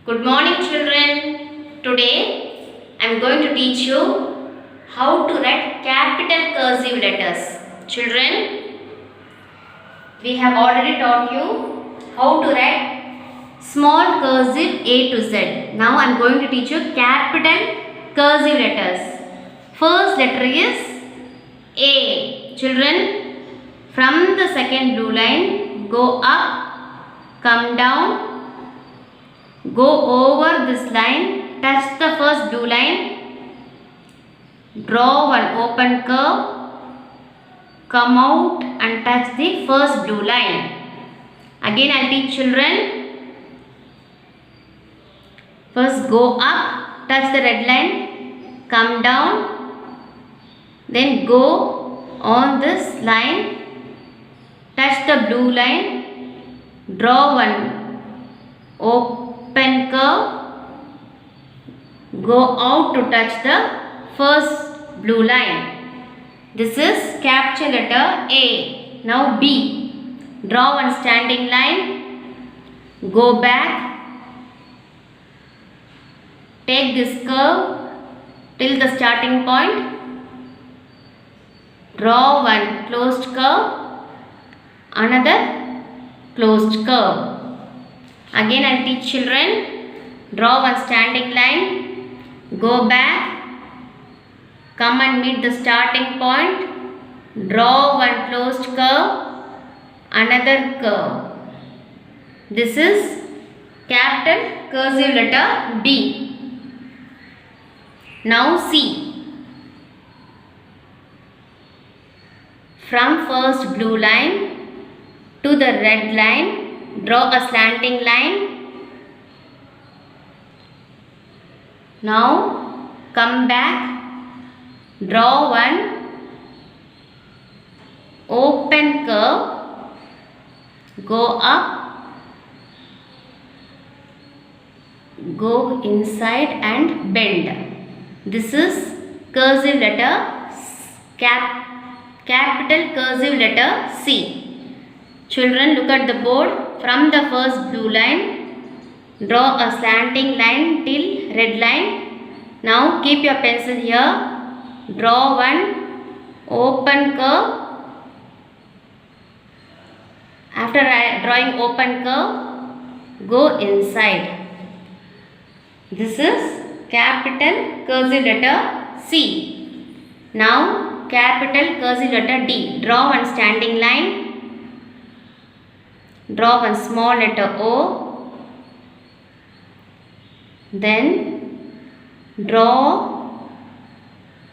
Good morning, children. Today I am going to teach you how to write capital cursive letters. Children, we have already taught you how to write small cursive A to Z. Now I am going to teach you capital cursive letters. First letter is A. Children, from the second blue line, go up, come down, go over this line, touch the first blue line, draw one open curve, come out and touch the first blue line. Again I will teach children. First go up, touch the red line, come down, then go on this line, touch the blue line, draw one open curve, go out to touch the first blue line. This is capital letter A. Now B. Draw one standing line, go back, take this curve till the starting point, draw one closed curve, another closed curve. Again I will teach children. Draw one standing line, go back, come and meet the starting point, draw one closed curve, another curve. This is capital cursive letter B. Now C. From first blue line to the red line, draw a slanting line. Now come back, draw one open curve, go up, go inside and bend. This is cursive letter capital cursive letter C. Children, look at the board. From the first blue line, draw a slanting line till red line. Now keep your pencil here. Draw one open curve. After drawing open curve, go inside. This is capital cursive letter C. Now capital cursive letter D. Draw one standing line. Draw one small letter O. Then draw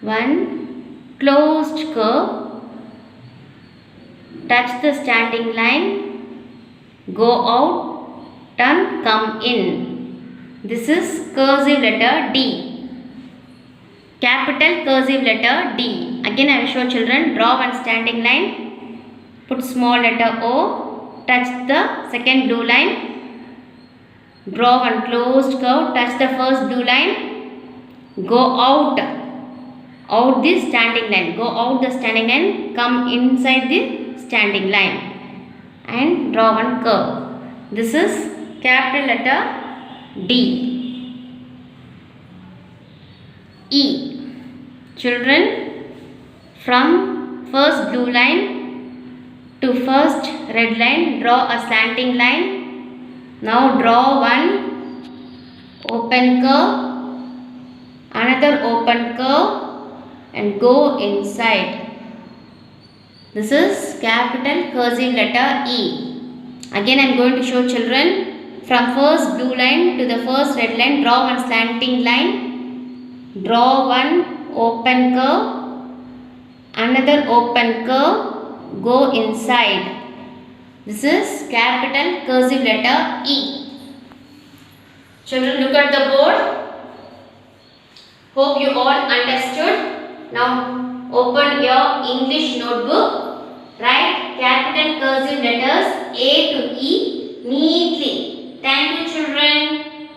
one closed curve. Touch the standing line. Go out, turn, come in. This is cursive letter D. Capital cursive letter D. Again I will show children. Draw one standing line. Put small letter O. Touch the second blue line. Draw one closed curve. Touch the first blue line. Go out the standing line. Go out the standing line. Come inside the standing line. And draw one curve. This is capital letter D. E. Children, from first blue line to first red line, draw a slanting line. Now draw one open curve, another open curve and go inside. This is capital cursive letter E. Again I am going to show children. From first blue line to the first red line, draw one slanting line. Draw one open curve, another open curve, go inside. This is capital cursive letter E. Children, look at the board. Hope you all understood. Now open your English notebook. Write capital cursive letters A to E neatly. Thank you, children.